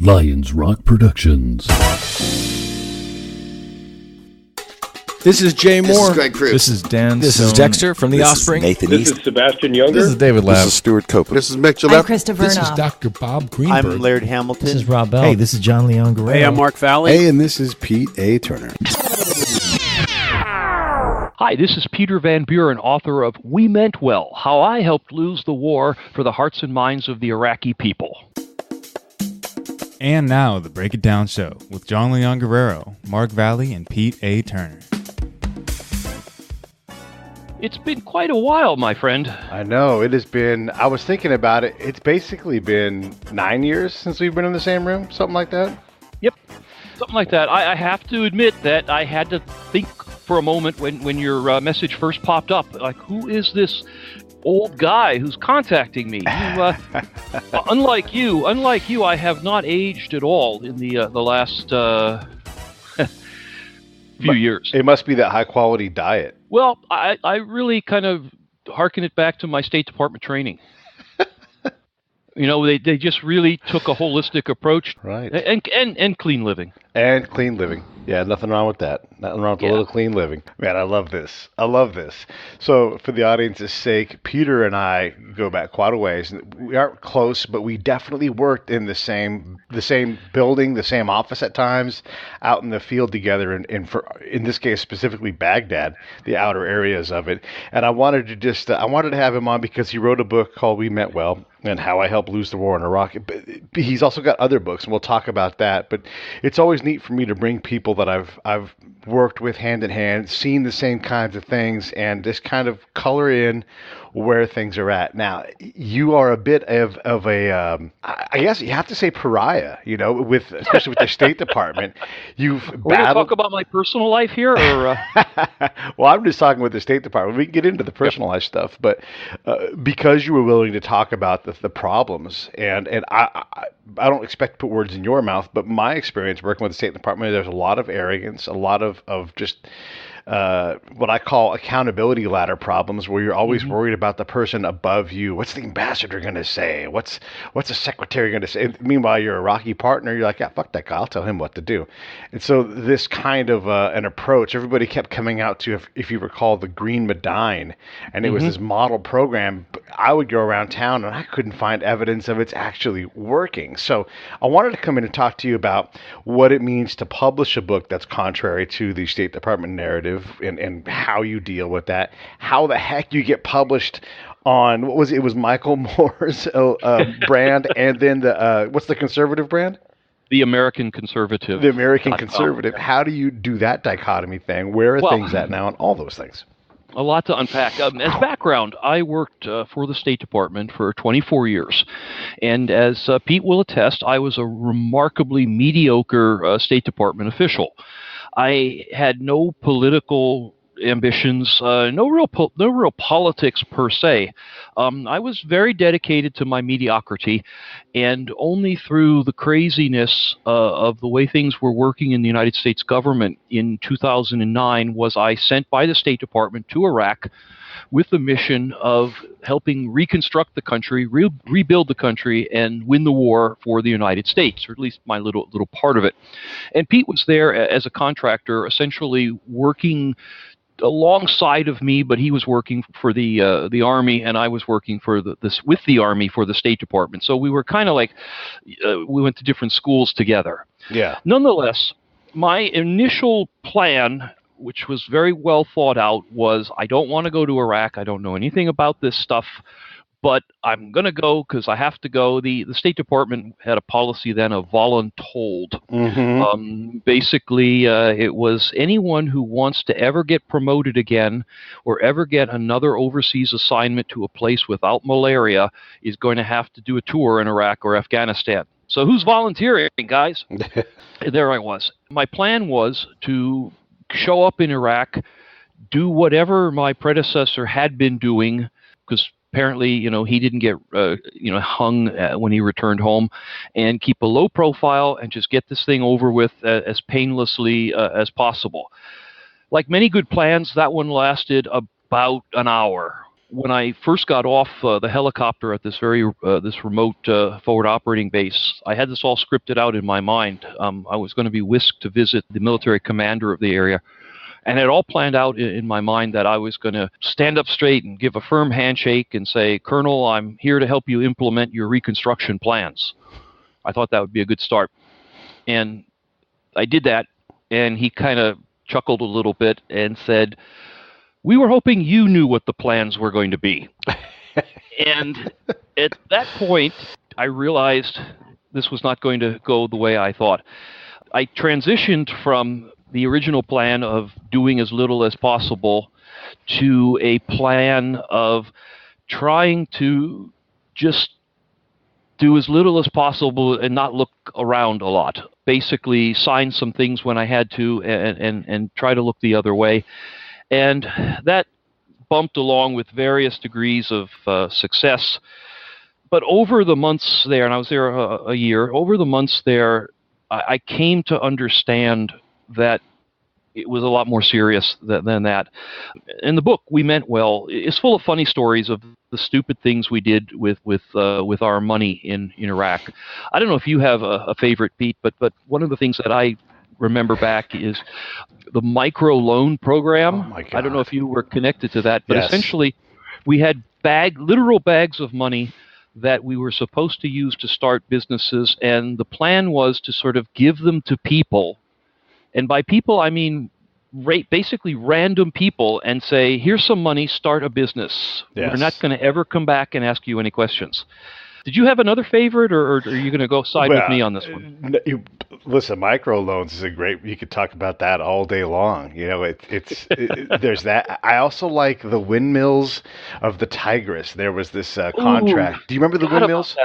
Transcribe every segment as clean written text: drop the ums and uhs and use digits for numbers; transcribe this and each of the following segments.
Lions Rock Productions. This is Jay Moore. This is Greg Cruz. This is Dan. This Stone. is Dexter from The Offspring. Nathan This East. is Sebastian Younger. This is David Lab. This is Stuart Copeland. This is Mick I'm Gillette. Christopher This is Knopf. Dr. Bob Greenberg. I'm Laird Hamilton. This is Rob Bell. Hey, this is John Leon Guerrero. Hey, I'm Mark Valley. Hey, and this is Pete A. Turner. Hi, this is Peter Van Buren, author of We Meant Well, How I Helped Lose the War for the Hearts and Minds of the Iraqi People. And now, the Break It Down Show with John Leon Guerrero, Mark Valley, and Pete A. Turner. It's been quite a while, my friend. I know, it has been, I was thinking about it, it's basically been 9 years since we've been in the same room, something like that. Yep, something like that. I have to admit that I had to think for a moment when your message first popped up. Like, who is this old guy who's contacting me? Unlike you, I have not aged at all in the last few years. It must be that high-quality diet. Well, I really kind of hearken it back to my State Department training. You know, they just really took a holistic approach. Right. And clean living. And clean living. Yeah, nothing wrong with that. Nothing wrong with a little clean living. Man, I love this. So, for the audience's sake, Peter and I go back quite a ways. We aren't close, but we definitely worked in the same building, the same office at times, out in the field together, in this case specifically Baghdad, the outer areas of it. And I wanted to have him on because he wrote a book called We Meant Well and How I Helped Lose the War in Iraq. But he's also got other books, and we'll talk about that. But it's always neat for me to bring people that I've worked with hand in hand, seen the same kinds of things, and just kind of color in where things are at. Now, you are a bit of a, I guess you have to say pariah, you know, especially with the State Department. You've battled. We're going to talk about my personal life here, or? Well, I'm just talking with the State Department. We can get into the personal life stuff, but because you were willing to talk about the problems, and I don't expect to put words in your mouth, but my experience working with the State Department, there's a lot of arrogance, a lot of just what I call accountability ladder problems, where you're always worried about the person above you. What's the ambassador going to say? What's the secretary going to say? And meanwhile, your Iraqi partner, you're like, yeah, fuck that guy. I'll tell him what to do. And so this kind of an approach, everybody kept coming out to, if you recall, the Green Medine, and it was this model program. I would go around town and I couldn't find evidence of it's actually working. So I wanted to come in and talk to you about what it means to publish a book that's contrary to the State Department narrative, and how you deal with that, how the heck you get published on, what was it? It was Michael Moore's brand, and then what's the conservative brand? The American Conservative. The American Conservative. How do you do that dichotomy thing? Where are things at now, and all those things? A lot to unpack. As background, I worked for the State Department for 24 years. And as Pete will attest, I was a remarkably mediocre State Department official. I had no political ambitions, no real politics per se. I was very dedicated to my mediocrity, and only through the craziness of the way things were working in the United States government in 2009 was I sent by the State Department to Iraq with the mission of helping reconstruct the country, rebuild the country, and win the war for the United States, or at least my little part of it. And Pete was there as a contractor, essentially working alongside of me, but he was working for the Army, and I was working for with the Army for the State Department. So we were kind of like, we went to different schools together. Yeah. Nonetheless, my initial plan, which was very well thought out, was I don't want to go to Iraq. I don't know anything about this stuff, but I'm going to go because I have to go. The State Department had a policy then of voluntold. Basically, it was anyone who wants to ever get promoted again or ever get another overseas assignment to a place without malaria is going to have to do a tour in Iraq or Afghanistan. So who's volunteering, guys? There I was. My plan was to show up in Iraq, do whatever my predecessor had been doing, because apparently, he didn't get, hung when he returned home, and keep a low profile and just get this thing over with as painlessly as possible. Like many good plans, that one lasted about an hour. when I first got off the helicopter at this remote forward operating base, I had this all scripted out in my mind. I was going to be whisked to visit the military commander of the area, and it all planned out in my mind that I was going to stand up straight and give a firm handshake and say, "Colonel, I'm here to help you implement your reconstruction plans." I thought that would be a good start. And I did that, and he kind of chuckled a little bit and said, "We were hoping you knew what the plans were going to be." And at that point, I realized this was not going to go the way I thought. I transitioned from the original plan of doing as little as possible to a plan of trying to just do as little as possible and not look around a lot. Basically, sign some things when I had to and try to look the other way. And that bumped along with various degrees of success. But over the months there, and I was there a year, over the months there, I came to understand that it was a lot more serious than that. And the book, We Meant Well, is full of funny stories of the stupid things we did with our money in Iraq. I don't know if you have a favorite, Pete, but one of the things that I remember back is the micro loan program. Oh my God. I don't know if you were connected to that, but Yes. essentially we had literal bags of money that we were supposed to use to start businesses, and the plan was to sort of give them to people, and by people I mean basically random people, and say, "Here's some money, start a business. Yes. We're not going to ever come back and ask you any questions." Did you have another favorite, or are you going to go side with me on this one? Listen, microloans is you could talk about that all day long. There's that. I also like the windmills of the Tigris. There was this contract. Ooh, do you remember the windmills?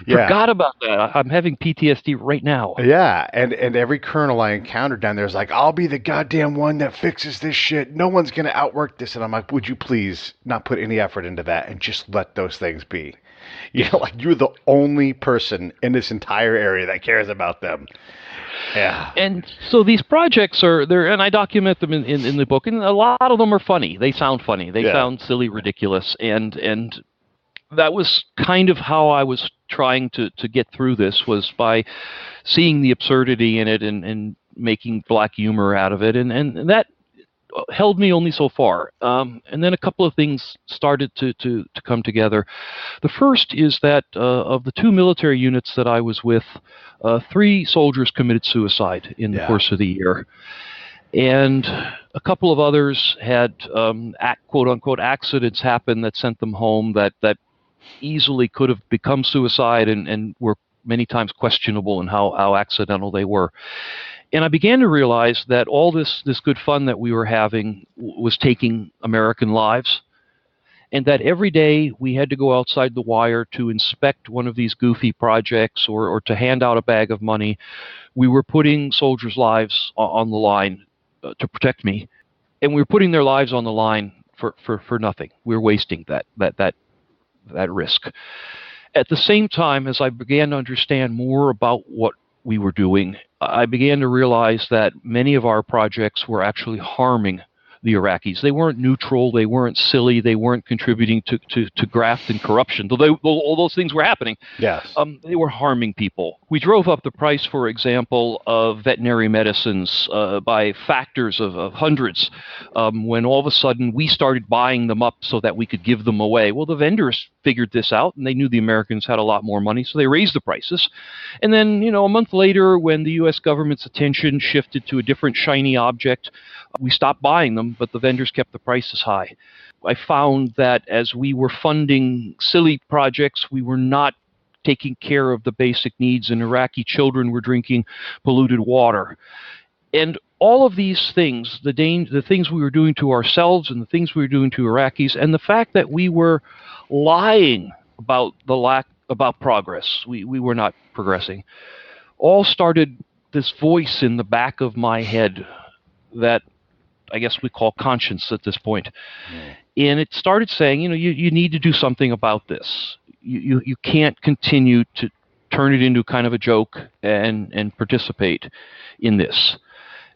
Yeah. Forgot about that. I'm having PTSD right now. Yeah, and every colonel I encountered down there is like, "I'll be the goddamn one that fixes this shit. No one's going to outwork this." And I'm like, "Would you please not put any effort into that and just let those things be?" Like you're the only person in this entire area that cares about them. Yeah. And so these projects are there, and I document them in the book, and a lot of them are funny. They sound funny. They sound silly, ridiculous, and that was kind of how I was trying to get through this, was by seeing the absurdity in it and making black humor out of it, and that held me only so far. And then a couple of things started to come together. The first is that of the 2 military units that I was with, 3 soldiers committed suicide in the course of the year. And a couple of others had quote-unquote accidents happen that sent them home that easily could have become suicide and were many times questionable in how accidental they were. And I began to realize that all this good fun that we were having was taking American lives, and that every day we had to go outside the wire to inspect one of these goofy projects or to hand out a bag of money. We were putting soldiers' lives on the line to protect me, and we were putting their lives on the line for nothing. We were wasting that risk. At the same time, as I began to understand more about what we were doing, I began to realize that many of our projects were actually harming the Iraqis. They weren't neutral, they weren't silly, they weren't contributing to graft and corruption, though all those things were happening. Yes. They were harming people. We drove up the price, for example, of veterinary medicines by factors of hundreds, when all of a sudden we started buying them up so that we could give them away. Well, the vendors figured this out, and they knew the Americans had a lot more money, so they raised the prices. And then, a month later, when the U.S. government's attention shifted to a different shiny object, we stopped buying them, but the vendors kept the prices high. I found that as we were funding silly projects, we were not taking care of the basic needs, and Iraqi children were drinking polluted water. And all of these things, the things we were doing to ourselves and the things we were doing to Iraqis, and the fact that we were lying about about progress, we were not progressing, all started this voice in the back of my head that I guess we call conscience at this point. And it started saying, you need to do something about this. You can't continue to turn it into kind of a joke and participate in this.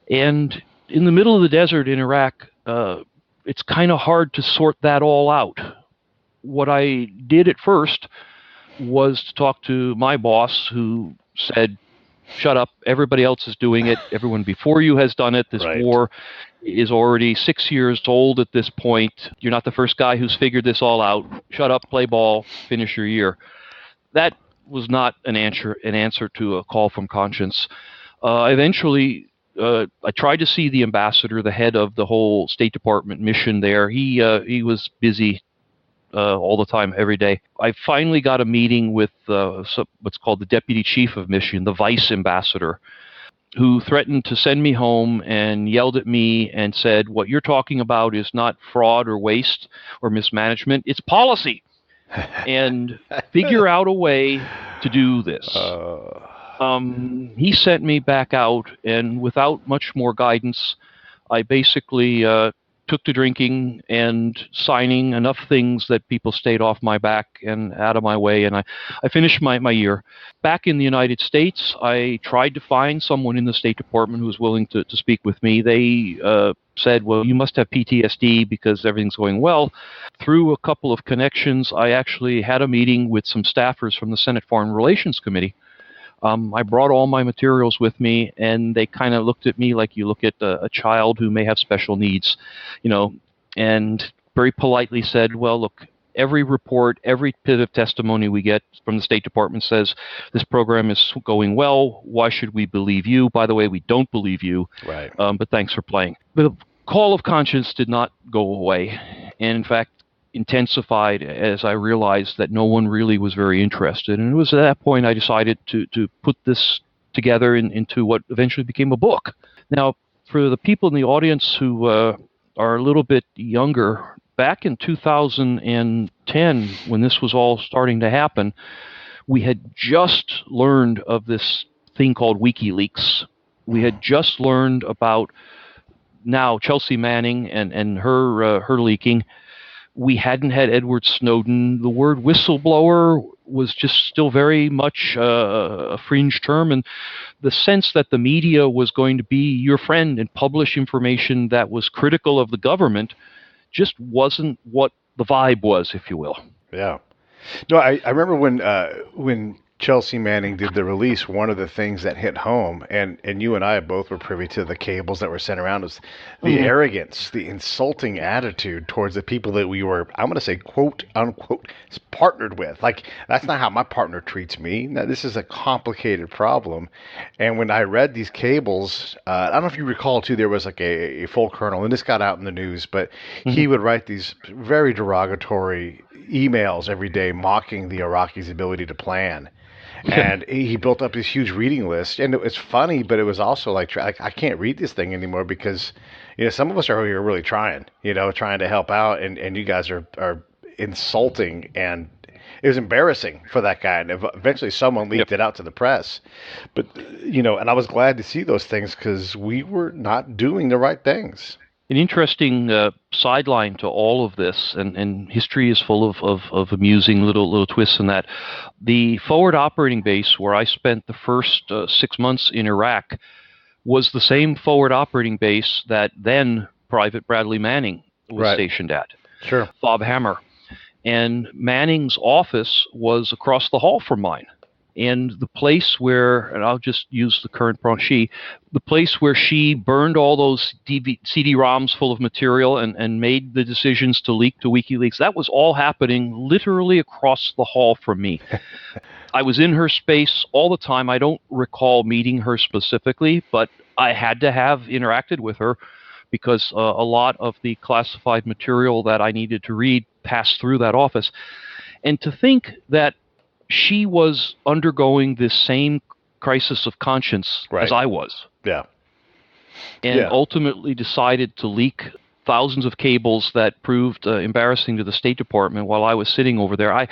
And in the middle of the desert in Iraq, it's kind of hard to sort that all out. what I did at first was to talk to my boss, who said, shut up, everybody else is doing it. Everyone before you has done it. This war is already 6 years old at this point. You're not the first guy who's figured this all out. Shut up, play ball, finish your year. That was not an answer to a call from conscience. Eventually, I tried to see the ambassador, the head of the whole State Department mission there. He was busy all the time, every day. I finally got a meeting with what's called the deputy chief of mission, the vice ambassador, who threatened to send me home and yelled at me and said, what you're talking about is not fraud or waste or mismanagement, it's policy. And figure out a way to do this. He sent me back out, and without much more guidance, I basically took to drinking and signing enough things that people stayed off my back and out of my way, and I finished my year. Back in the United States, I tried to find someone in the State Department who was willing to speak with me. They said, well, you must have PTSD because everything's going well. Through a couple of connections, I actually had a meeting with some staffers from the Senate Foreign Relations Committee. I brought all my materials with me, and they kind of looked at me like you look at a child who may have special needs, and very politely said, well, look, every report, every bit of testimony we get from the State Department says this program is going well. Why should we believe you? By the way, we don't believe you, right? But thanks for playing. The call of conscience did not go away, and in fact, intensified as I realized that no one really was very interested. And it was at that point I decided to put this together into what eventually became a book. Now, for the people in the audience who are a little bit younger, back in 2010, when this was all starting to happen, we had just learned of this thing called WikiLeaks. We had just learned about now Chelsea Manning and her leaking. We hadn't had Edward Snowden. The word whistleblower was just still very much a fringe term, and the sense that the media was going to be your friend and publish information that was critical of the government just wasn't what the vibe was, if you will. Yeah. No, I remember when Chelsea Manning did the release, one of the things that hit home, and you and I both were privy to the cables that were sent around, was the arrogance, the insulting attitude towards the people that we were, I'm going to say, quote unquote, partnered with. Like, that's not how my partner treats me. Now, this is a complicated problem. And when I read these cables, I don't know if you recall too, there was like a full colonel, and this got out in the news, but he would write these very derogatory emails every day mocking the Iraqis' ability to plan. And he built up this huge reading list, and it was funny, but it was also like I can't read this thing anymore because, some of us are here really trying, trying to help out, and you guys are insulting, and it was embarrassing for that guy. And eventually someone leaked it out to the press, but and I was glad to see those things because we were not doing the right things. An interesting sideline to all of this, and history is full of amusing little twists in that. The forward operating base where I spent the first 6 months in Iraq was the same forward operating base that then Private Bradley Manning was stationed at. Sure. Bob Hammer. And Manning's office was across the hall from mine. And the place where, and I'll just use the current pronoun, the place where she burned all those CD-ROMs full of material and made the decisions to leak to WikiLeaks, that was all happening literally across the hall from me. I was in her space all the time. I don't recall meeting her specifically, but I had to have interacted with her because a lot of the classified material that I needed to read passed through that office. And to think that she was undergoing this same crisis of conscience as I was. Yeah. And ultimately decided to leak thousands of cables that proved embarrassing to the State Department while I was sitting over there. I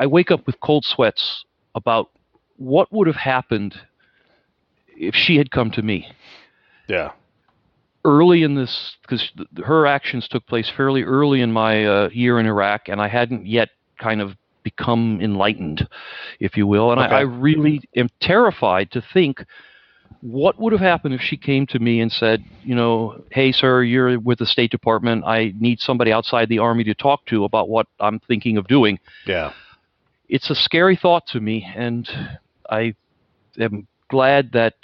wake up with cold sweats about what would have happened if she had come to me. Yeah. Early in this, because her actions took place fairly early in my year in Iraq, and I hadn't yet kind of become enlightened, if you will. And I really am terrified to think What would have happened if she came to me and said, hey, sir, you're with the State Department. I need somebody outside the Army to talk to about what I'm thinking of doing. Yeah. It's a scary thought to me, and I am glad that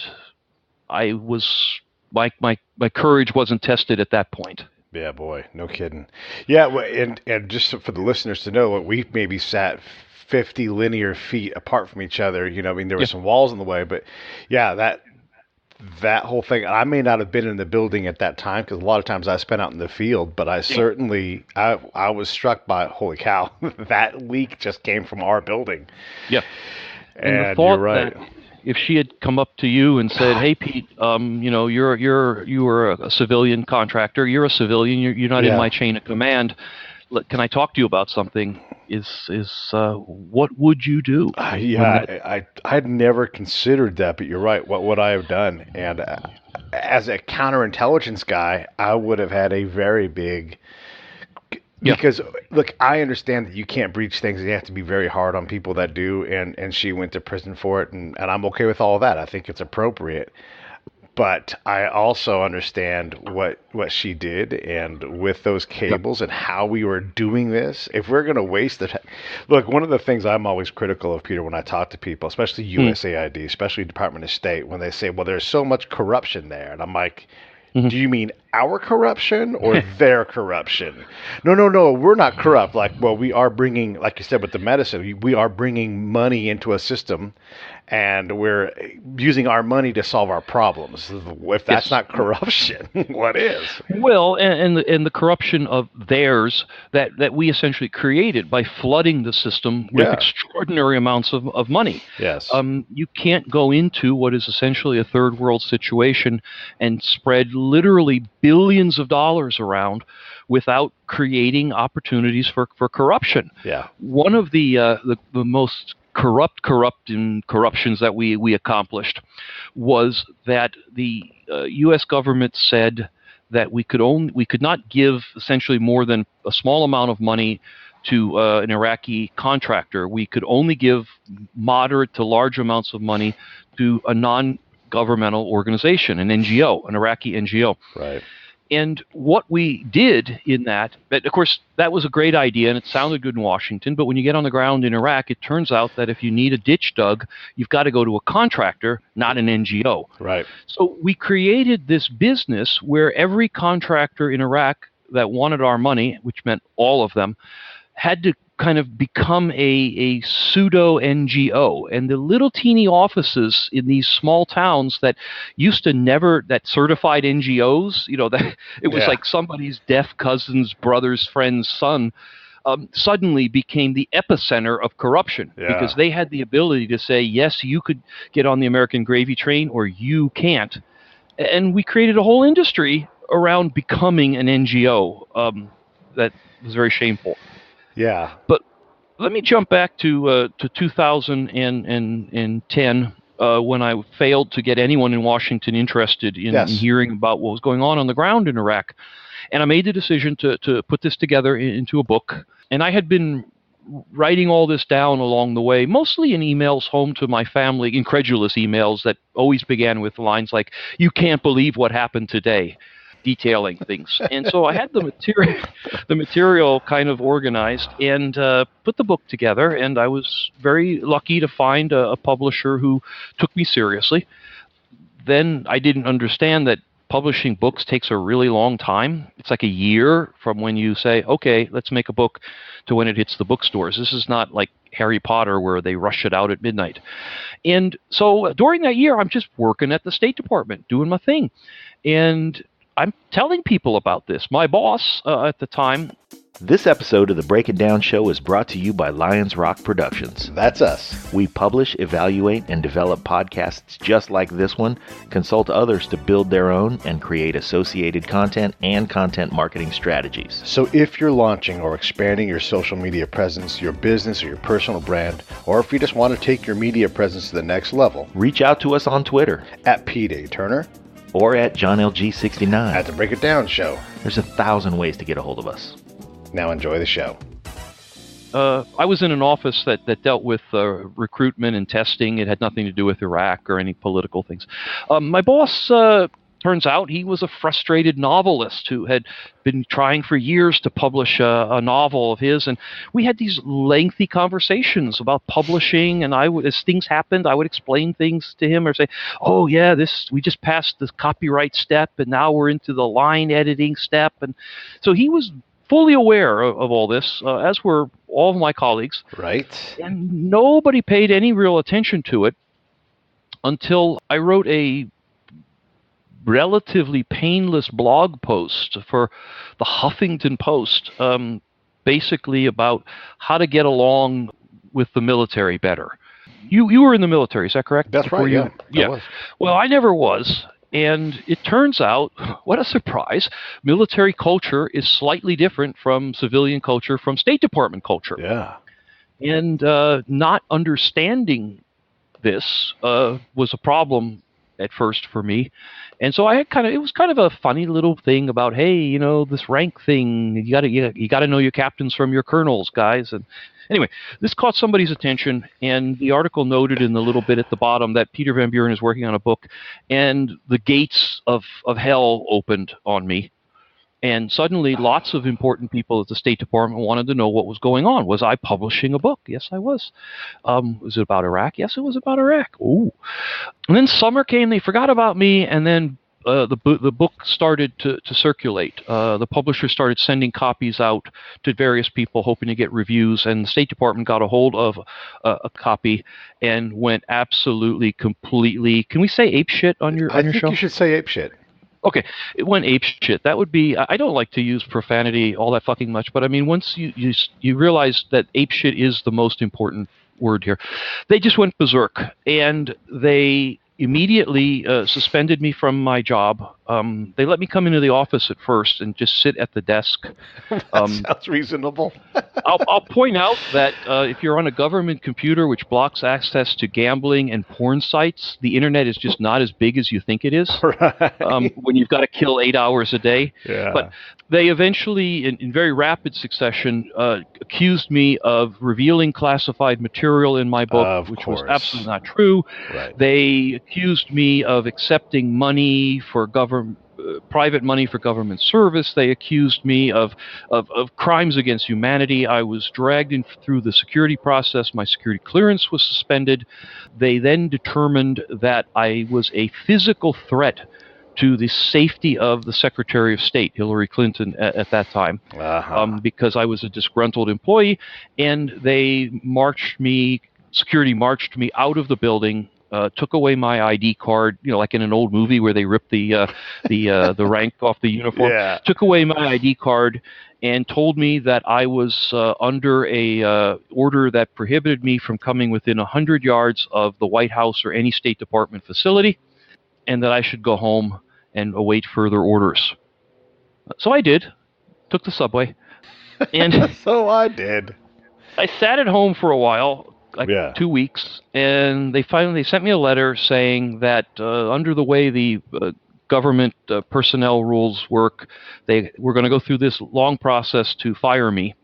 my courage wasn't tested at that point. Yeah, boy, no kidding. Yeah, and just for the listeners to know, we maybe sat 50 linear feet apart from each other. There were some walls in the way, but yeah, that whole thing. I may not have been in the building at that time because a lot of times I spent out in the field, but I certainly I was struck by, holy cow, that leak just came from our building. Yeah, and the thought you're right. That if she had come up to you and said, "Hey, Pete, you were a civilian contractor. You're a civilian. You're not in my chain of command. Can I talk to you about something?" What would you do? I had never considered that, but you're right. What would I have done? And as a counterintelligence guy, I would have had a very big. Because, look, I understand that you can't breach things. You have to be very hard on people that do, and she went to prison for it, and I'm okay with all of that. I think it's appropriate. But I also understand what she did, and with those cables and how we were doing this. If we're going to waste the time. Look, one of the things I'm always critical of, Peter, when I talk to people, especially USAID, especially Department of State, when they say, well, there's so much corruption there. And I'm like, do you mean our corruption or their corruption? No, we're not corrupt. We are bringing, like you said, with the medicine, we are bringing money into a system, and we're using our money to solve our problems. If that's not corruption, what is? Well, and the corruption of theirs that we essentially created by flooding the system with extraordinary amounts of money. Yes. You can't go into what is essentially a third world situation and spread literally billions of dollars around without creating opportunities for corruption. Yeah. One of the most corruptions that we accomplished was that the U.S. government said that we could not give essentially more than a small amount of money to an Iraqi contractor. We could only give moderate to large amounts of money to a non-governmental organization, an NGO, an Iraqi NGO. Right. And what we did in that, but of course, that was a great idea, and it sounded good in Washington, but when you get on the ground in Iraq, it turns out that if you need a ditch dug, you've got to go to a contractor, not an NGO. Right. So we created this business where every contractor in Iraq that wanted our money, which meant all of them, had to kind of become a pseudo NGO, and the little teeny offices in these small towns that used to never, that certified NGOs, that it was like somebody's deaf cousin's brother's friend's son, suddenly became the epicenter of corruption because they had the ability to say, yes, you could get on the American gravy train or you can't. And we created a whole industry around becoming an NGO that was very shameful. Yeah. But let me jump back to 2010 when I failed to get anyone in Washington interested in hearing about what was going on the ground in Iraq. And I made the decision to put this together into a book. And I had been writing all this down along the way, mostly in emails home to my family, incredulous emails that always began with lines like, "You can't believe what happened today," detailing things. And so I had the material kind of organized and put the book together, and I was very lucky to find a publisher who took me seriously. Then I didn't understand that publishing books takes a really long time. It's like a year from when you say, okay, let's make a book, to when it hits the bookstores. This is not like Harry Potter where they rush it out at midnight. And so during that year, I'm just working at the State Department, doing my thing. And I'm telling people about this. My boss at the time. This episode of the Break It Down Show is brought to you by Lions Rock Productions. That's us. We publish, evaluate, and develop podcasts just like this one, consult others to build their own, and create associated content and content marketing strategies. So if you're launching or expanding your social media presence, your business or your personal brand, or if you just want to take your media presence to the next level, reach out to us on Twitter at Pete A. Turner or at JohnLG69 at the Break It Down Show. There's 1,000 ways to get a hold of us. Now enjoy the show. I was in an office that dealt with recruitment and testing. It had nothing to do with Iraq or any political things. My boss, turns out he was a frustrated novelist who had been trying for years to publish a novel of his, and we had these lengthy conversations about publishing, and as things happened, I would explain things to him or say, oh yeah, we just passed the copyright step, and now we're into the line editing step. And so he was fully aware of all this, as were all of my colleagues. Right. And nobody paid any real attention to it until I wrote a relatively painless blog post for the Huffington Post, basically about how to get along with the military better. You were in the military, is that correct? That's right, yeah. Yeah. Well, I never was. And it turns out, what a surprise, military culture is slightly different from civilian culture, from State Department culture. Yeah. And not understanding this was a problem at first for me. And so it was kind of a funny little thing about, hey, this rank thing, you got to know your captains from your colonels, guys. And anyway, this caught somebody's attention, and the article noted in the little bit at the bottom that Peter Van Buren is working on a book, and the gates of hell opened on me. And suddenly, lots of important people at the State Department wanted to know what was going on. Was I publishing a book? Yes, I was. Was it about Iraq? Yes, it was about Iraq. Ooh. And then summer came. They forgot about me, and then the book started to circulate. The publisher started sending copies out to various people, hoping to get reviews. And the State Department got a hold of a copy and went absolutely, completely. Can we say apeshit on your show? I think you should say apeshit. Okay, it went ape shit. That would be. I don't like to use profanity all that fucking much, but I mean, once you realize that ape shit is the most important word here, they just went berserk, and they immediately suspended me from my job. They let me come into the office at first and just sit at the desk. Sounds reasonable. I'll point out that if you're on a government computer which blocks access to gambling and porn sites, the internet is just not as big as you think it is. Right. When you've got to kill 8 hours a day. Yeah. But they eventually, in very rapid succession, accused me of revealing classified material in my book, which was absolutely not true. Right. They accused me of accepting money for private money for government service. They accused me of crimes against humanity. I was dragged in through the security process. My security clearance was suspended. They then determined that I was a physical threat to the safety of the Secretary of State, Hillary Clinton, at that time, because I was a disgruntled employee, and security marched me out of the building, took away my ID card, like in an old movie where they ripped the rank off the uniform, took away my ID card, and told me that I was under a order that prohibited me from coming within 100 yards of the White House or any State Department facility, and that I should go home and await further orders. So I did, took the subway, and so I did. I sat at home for a while, 2 weeks, and they sent me a letter saying that under the way the government personnel rules work, they were going to go through this long process to fire me.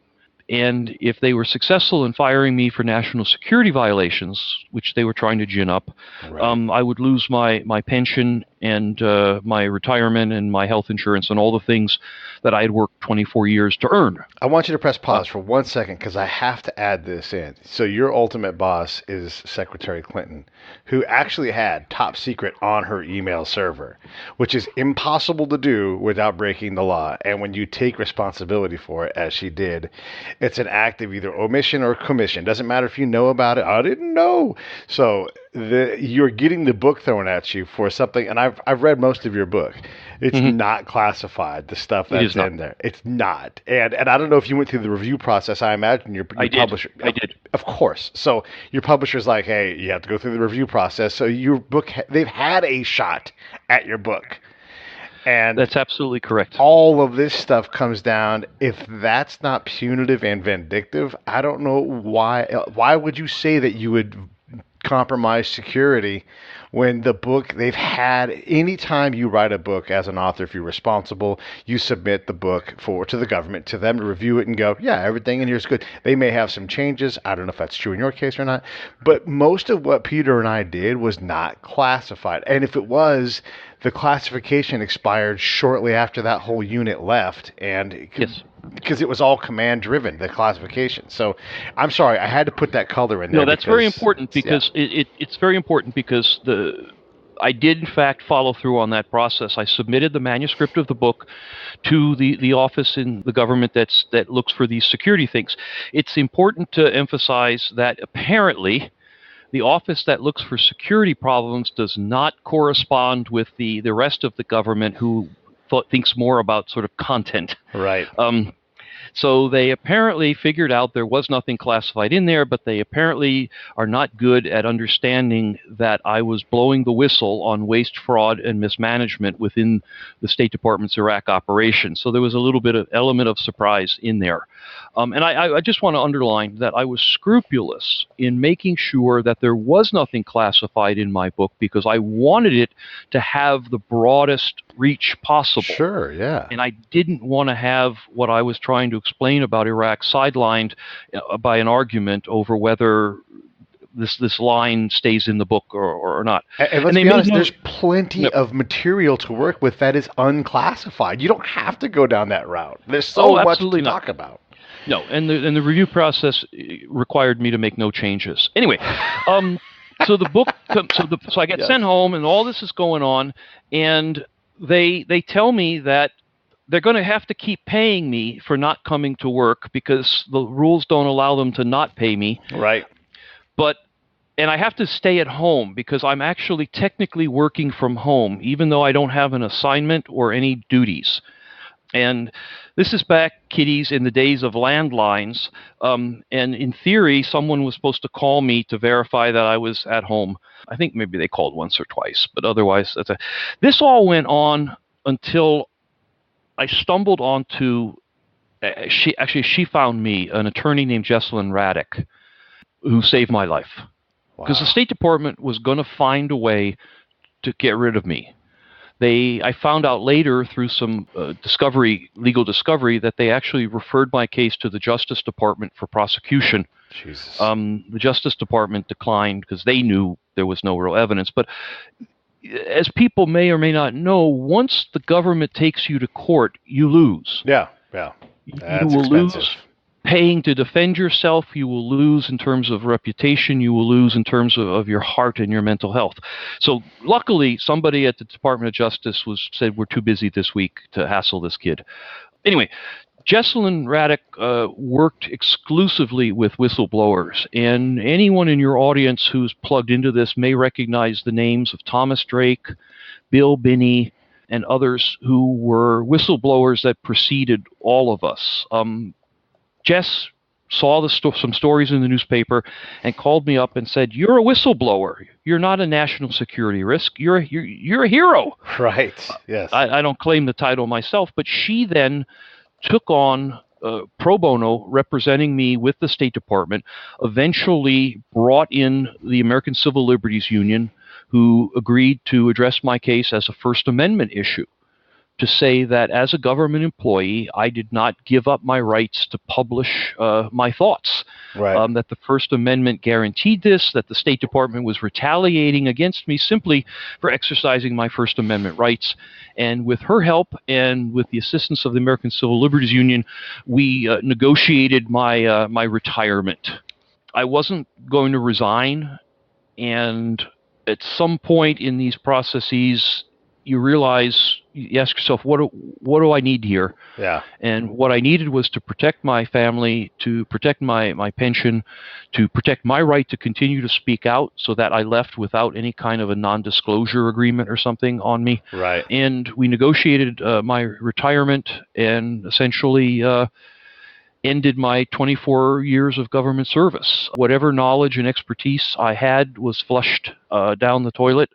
And if they were successful in firing me for national security violations, which they were trying to gin up, I would lose my pension and my retirement and my health insurance and all the things that I had worked 24 years to earn. I want you to press pause for 1 second because I have to add this in. So your ultimate boss is Secretary Clinton, who actually had top secret on her email server, which is impossible to do without breaking the law. And when you take responsibility for it, as she did, it's an act of either omission or commission. Doesn't matter if you know about it. I didn't know. So you're getting the book thrown at you for something, and I've read most of your book. It's not classified, the stuff that's in there. It's not. And I don't know if you went through the review process. I imagine your publisher. I did. Of course. So your publisher's like, hey, you have to go through the review process. So your book, they've had a shot at your book. And that's absolutely correct. All of this stuff comes down. If that's not punitive and vindictive, I don't know why. Why would you say that you would compromised security when the book they've had. Anytime you write a book as an author, if you're responsible, you submit the book to the government, to them to review it and go, yeah, everything in here is good. They may have some changes. I don't know if that's true in your case or not, but most of what Peter and I did was not classified. And if it was, the classification expired shortly after that whole unit left, and Yes. because it was all command driven, the classification. So I'm sorry, I had to put that color in there. No, that's very important because it's very important because I did in fact follow through on that process. I submitted the manuscript of the book to the office in the government that looks for these security things. It's important to emphasize that apparently the office that looks for security problems does not correspond with the rest of the government who thinks more about sort of content. Right. So they apparently figured out there was nothing classified in there, but they apparently are not good at understanding that I was blowing the whistle on waste, fraud, and mismanagement within the State Department's Iraq operation. So there was a little bit of element of surprise in there. And I just want to underline that I was scrupulous in making sure that there was nothing classified in my book because I wanted it to have the broadest reach possible. Sure, yeah. And I didn't want to have what I was trying to explain about Iraq sidelined by an argument over whether this line stays in the book or not. And let's be honest, there's plenty of material to work with that is unclassified. You don't have to go down that route. There's so much to talk about. No, and the review process required me to make no changes. Anyway, so the book, so I get sent home, and all this is going on, and they tell me that they're going to have to keep paying me for not coming to work because the rules don't allow them to not pay me. Right. And I have to stay at home because I'm actually technically working from home, even though I don't have an assignment or any duties. And this is back, kiddies, in the days of landlines. And in theory, someone was supposed to call me to verify that I was at home. I think maybe they called once or twice, but otherwise, this all went on until I stumbled onto, she found me, an attorney named Jesselyn Raddick, who saved my life. Because the State Department was going to find a way to get rid of me. I found out later through some legal discovery, that they actually referred my case to the Justice Department for prosecution. Jesus. The Justice Department declined because they knew there was no real evidence. But as people may or may not know, once the government takes you to court, you lose. Yeah. That's you will expensive. lose paying to defend yourself. You will lose in terms of reputation. You will lose in terms of your heart and your mental health. So luckily, somebody at the Department of Justice said, we're too busy this week to hassle this kid. Anyway, Jesselyn Raddick worked exclusively with whistleblowers, and anyone in your audience who's plugged into this may recognize the names of Thomas Drake, Bill Binney, and others who were whistleblowers that preceded all of us. Jess saw some stories in the newspaper and called me up and said, "You're a whistleblower. You're not a national security risk. You're a hero." Right. Yes. I don't claim the title myself, but she then took on pro bono, representing me with the State Department, eventually brought in the American Civil Liberties Union, who agreed to address my case as a First Amendment issue, to say that as a government employee, I did not give up my rights to publish my thoughts. Right. That the First Amendment guaranteed this, that the State Department was retaliating against me simply for exercising my First Amendment rights. And with her help and with the assistance of the American Civil Liberties Union, we negotiated my retirement. I wasn't going to resign, and at some point in these processes, you realize, you ask yourself, what do I need here? Yeah. And what I needed was to protect my family, to protect my pension, to protect my right to continue to speak out, so that I left without any kind of a non-disclosure agreement or something on me. Right. And we negotiated my retirement and essentially ended my 24 years of government service. Whatever knowledge and expertise I had was flushed down the toilet.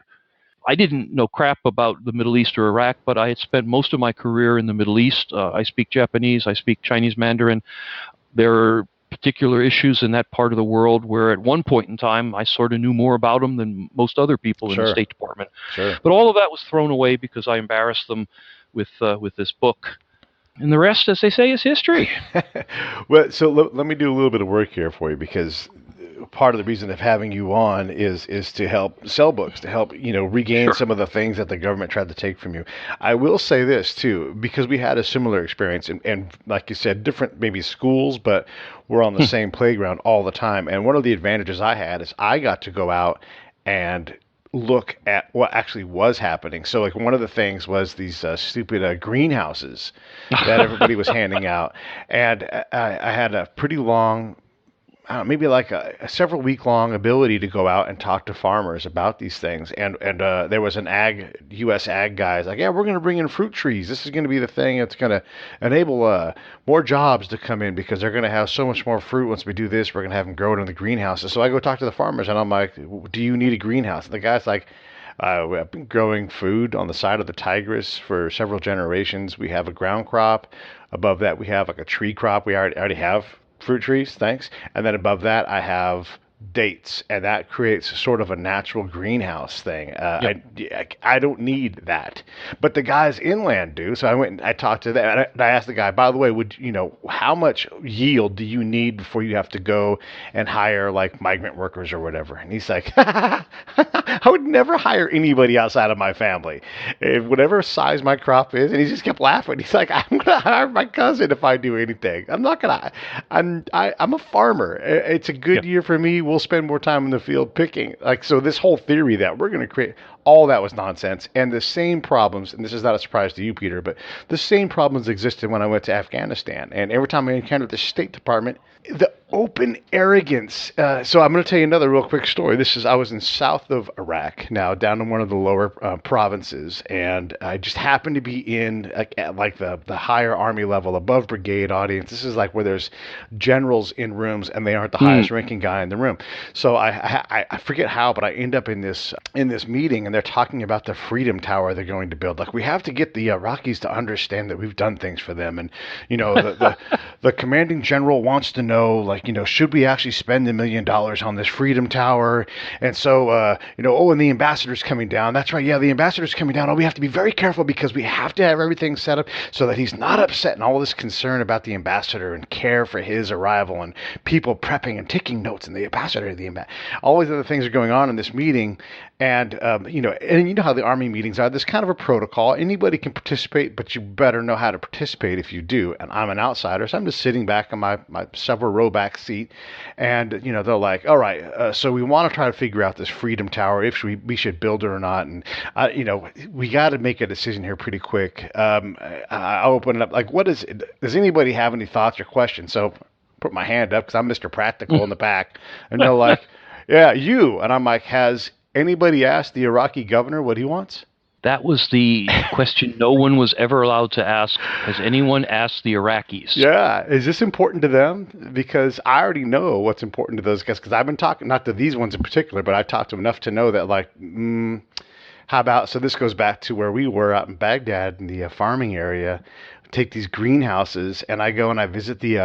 I didn't know crap about the Middle East or Iraq, but I had spent most of my career in the Middle East. I speak Japanese, I speak Chinese Mandarin. There are particular issues in that part of the world where at one point in time I sort of knew more about them than most other people in the State Department. Sure. But all of that was thrown away because I embarrassed them with this book. And the rest, as they say, is history. Well, so let me do a little bit of work here for you, because part of the reason of having you on is to help sell books, to help, regain some of the things that the government tried to take from you. I will say this too, because we had a similar experience, and like you said, different maybe schools, but we're on the same playground all the time. And one of the advantages I had is I got to go out and look at what actually was happening. So like one of the things was these stupid greenhouses that everybody was handing out. And I had a pretty long, maybe like a several week long ability to go out and talk to farmers about these things. And there was an U.S. ag guy like, yeah, we're going to bring in fruit trees. This is going to be the thing that's going to enable more jobs to come in, because they're going to have so much more fruit once we do this. We're going to have them grow it in the greenhouses. So I go talk to the farmers and I'm like, do you need a greenhouse? And the guy's like, I've been growing food on the side of the Tigris for several generations. We have a ground crop. Above that, we have like a tree crop. We already have fruit trees, thanks. And then above that, I have dates, and that creates sort of a natural greenhouse thing. I don't need that, but the guys inland do. So I went and I talked to them, and I asked the guy, by the way, how much yield do you need before you have to go and hire like migrant workers or whatever? And he's like, I would never hire anybody outside of my family, whatever size my crop is. And he just kept laughing. He's like, I'm gonna hire my cousin if I do anything. I'm not gonna. I'm a farmer. It's a good year for me. We'll spend more time in the field picking. So this whole theory that we're going to create, all that was nonsense. And the same problems, and this is not a surprise to you, Peter, but the same problems existed when I went to Afghanistan. And every time I encountered the State Department, the open arrogance. So I'm going to tell you another real quick story. I was in south of Iraq, now down in one of the lower provinces, and I just happened to be in like the higher army level, above brigade audience. This is like where there's generals in rooms, and they aren't the highest ranking guy in the room. So I forget how, but I end up in this meeting, and they're talking about the Freedom Tower they're going to build. Like, we have to get the Iraqis to understand that we've done things for them, and the commanding general wants to know, like, should we actually spend $1 million on this Freedom Tower? And so, and the ambassador's coming down. That's right. Yeah, the ambassador's coming down. Oh, we have to be very careful because we have to have everything set up so that he's not upset, and all this concern about the ambassador and care for his arrival and people prepping and taking notes, and the ambassador, all these other things are going on in this meeting. And, and you know how the Army meetings are. There's kind of a protocol. Anybody can participate, but you better know how to participate if you do. And I'm an outsider, so I'm just sitting back in my several row back seat. And, they're like, all right, so we want to try to figure out this Freedom Tower, if we should build it or not. And, we got to make a decision here pretty quick. I'll open it up. Like, does anybody have any thoughts or questions? So put my hand up because I'm Mr. Practical in the back. And they're like, yeah, you. And I'm like, has anybody asked the Iraqi governor what he wants? That was the question no one was ever allowed to ask. Has anyone asked the Iraqis? Yeah. Is this important to them? Because I already know what's important to those guys, because I've been talking, not to these ones in particular, but I've talked to them enough to know that, like, how about, so this goes back to where we were out in Baghdad in the farming area. Take these greenhouses, and I go and I visit the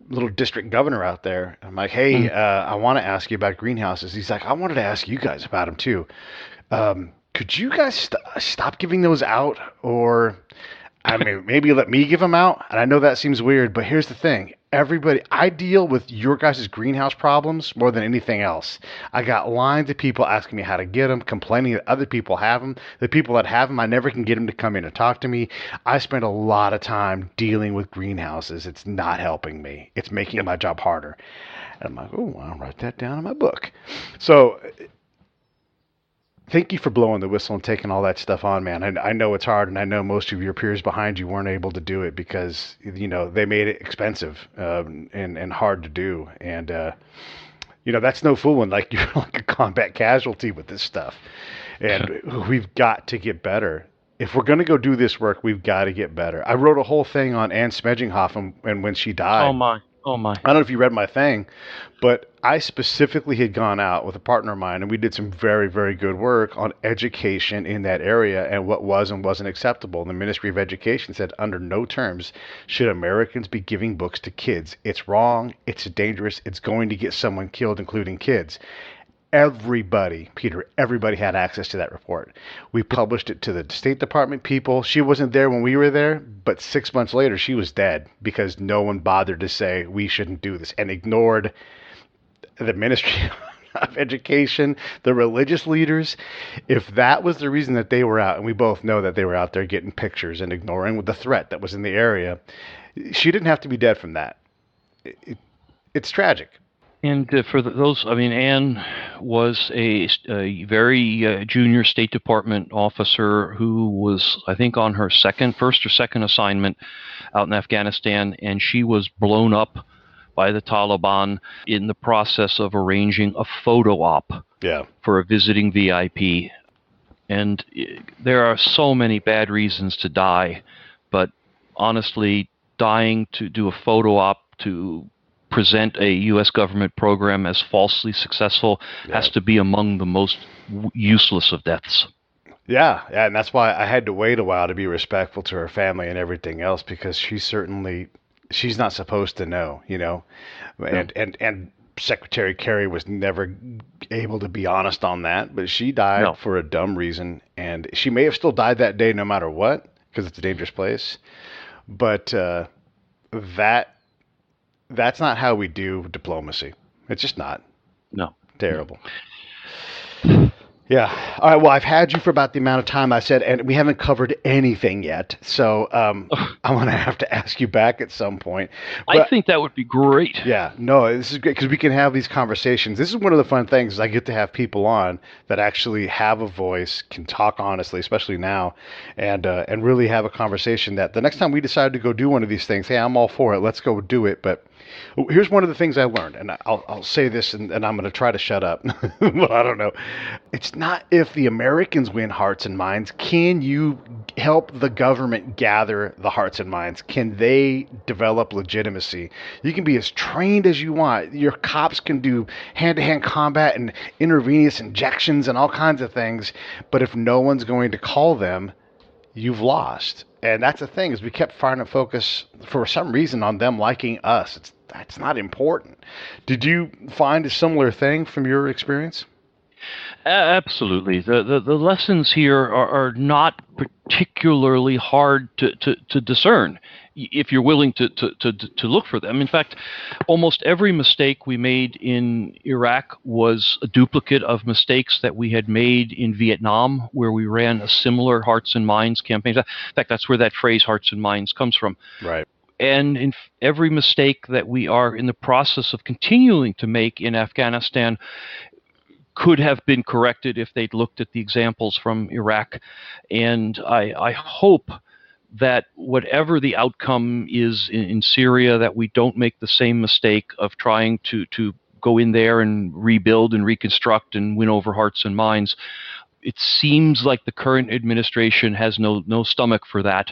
little district governor out there. I'm like, hey, I want to ask you about greenhouses. He's like, I wanted to ask you guys about them too. Could you guys stop giving those out? Or, I mean, maybe let me give them out? And I know that seems weird, but here's the thing. I deal with your guys' greenhouse problems more than anything else. I got lines of people asking me how to get them, complaining that other people have them. The people that have them, I never can get them to come in and talk to me. I spend a lot of time dealing with greenhouses. It's not helping me. It's making my job harder. And I'm like, oh, I'll write that down in my book. So thank you for blowing the whistle and taking all that stuff on, man. I know it's hard, and I know most of your peers behind you weren't able to do it because, they made it expensive and hard to do. And, that's no fooling. Like, you're like a combat casualty with this stuff. And we've got to get better. If we're going to go do this work, we've got to get better. I wrote a whole thing on Smedinghoff and when she died. Oh, my. Oh my. I don't know if you read my thing, but I specifically had gone out with a partner of mine, and we did some very, very good work on education in that area and what was and wasn't acceptable. And the Ministry of Education said, under no terms should Americans be giving books to kids. It's wrong. It's dangerous. It's going to get someone killed, including kids. Everybody, Peter, everybody had access to that report. We published it to the State Department people. She wasn't there when we were there, but 6 months later, she was dead because no one bothered to say we shouldn't do this and ignored the Ministry of Education, the religious leaders. If that was the reason that they were out, and we both know that they were out there getting pictures and ignoring the threat that was in the area, she didn't have to be dead from that. It's tragic. And for those, I mean, Anne was a very junior State Department officer who was, I think, on her first or second assignment out in Afghanistan, and she was blown up by the Taliban in the process of arranging a photo op for a visiting VIP. And there are so many bad reasons to die, but honestly, dying to do a photo op to present a U.S. government program as falsely successful has to be among the most useless of deaths. Yeah, and that's why I had to wait a while to be respectful to her family and everything else, because she's not supposed to know, and Secretary Kerry was never able to be honest on that, but she died for a dumb reason, and she may have still died that day no matter what, because it's a dangerous place, but that's not how we do diplomacy. It's just not. No. Terrible. Yeah. All right. Well, I've had you for about the amount of time I said, and we haven't covered anything yet. So I'm going to have to ask you back at some point. But, I think that would be great. Yeah. No, this is great because we can have these conversations. This is one of the fun things is I get to have people on that actually have a voice, can talk honestly, especially now, and really have a conversation that the next time we decide to go do one of these things, hey, I'm all for it. Let's go do it. But here's one of the things I learned, and I'll say this, and I'm going to try to shut up. Well, I don't know. It's not if the Americans win hearts and minds. Can you help the government gather the hearts and minds? Can they develop legitimacy? You can be as trained as you want. Your cops can do hand-to-hand combat and intravenous injections and all kinds of things. But if no one's going to call them, you've lost. And that's the thing, is we kept trying to focus for some reason on them liking us. That's not important. Did you find a similar thing from your experience? Absolutely. The lessons here are not particularly hard to discern if you're willing to look for them. In fact, almost every mistake we made in Iraq was a duplicate of mistakes that we had made in Vietnam, where we ran a similar hearts and minds campaign. In fact, that's where that phrase hearts and minds comes from. Right. And in every mistake that we are in the process of continuing to make in Afghanistan could have been corrected if they'd looked at the examples from Iraq. And I hope that whatever the outcome is in Syria, that we don't make the same mistake of trying to go in there and rebuild and reconstruct and win over hearts and minds. It seems like the current administration has no stomach for that.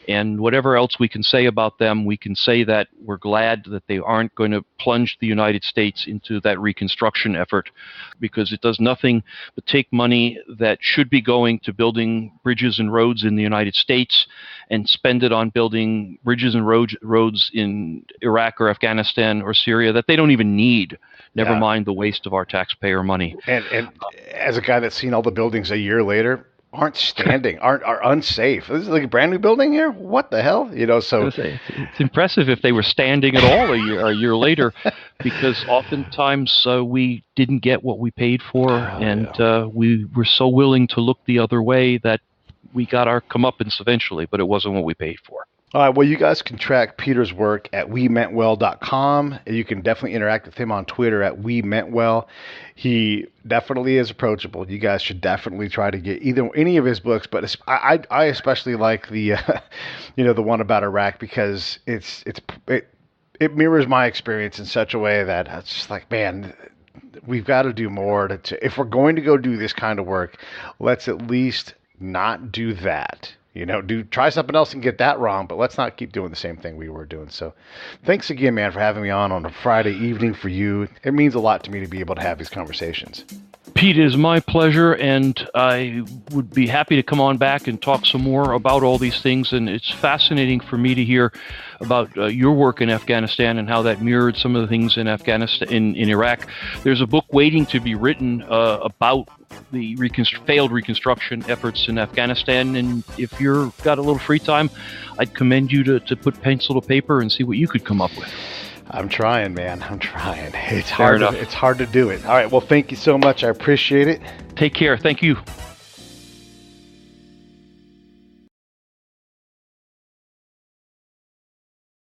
And whatever else we can say about them, we can say that we're glad that they aren't going to plunge the United States into that reconstruction effort, because it does nothing but take money that should be going to building bridges and roads in the United States and spend it on building bridges and roads in Iraq or Afghanistan or Syria that they don't even need. Never mind the waste of our taxpayer money. And as a guy that's seen all the buildings a year later, aren't standing, are unsafe. This is like a brand new building here. What the hell? So it's impressive if they were standing at all a year later, because oftentimes we didn't get what we paid for, we were so willing to look the other way that we got our comeuppance eventually, but it wasn't what we paid for. All right, well, you guys can track Peter's work at wemeantwell.com. You can definitely interact with him on Twitter at wemeantwell. He definitely is approachable. You guys should definitely try to get any of his books, but I especially like the the one about Iraq, because it mirrors my experience in such a way that it's just like, man, we've got to do more if we're going to go do this kind of work, let's at least not do that. try something else and get that wrong, but let's not keep doing the same thing we were doing. So thanks again, man, for having me on a Friday evening for you. It means a lot to me to be able to have these conversations. Pete, it is my pleasure, and I would be happy to come on back and talk some more about all these things. And it's fascinating for me to hear about your work in Afghanistan and how that mirrored some of the things in Afghanistan, in Iraq. There's a book waiting to be written about the failed reconstruction efforts in Afghanistan. And if you've got a little free time, I'd commend you to put pencil to paper and see what you could come up with. I'm trying, man. I'm trying. It's Fair hard. enough. It's hard to do it. All right. Well, thank you so much. I appreciate it. Take care. Thank you.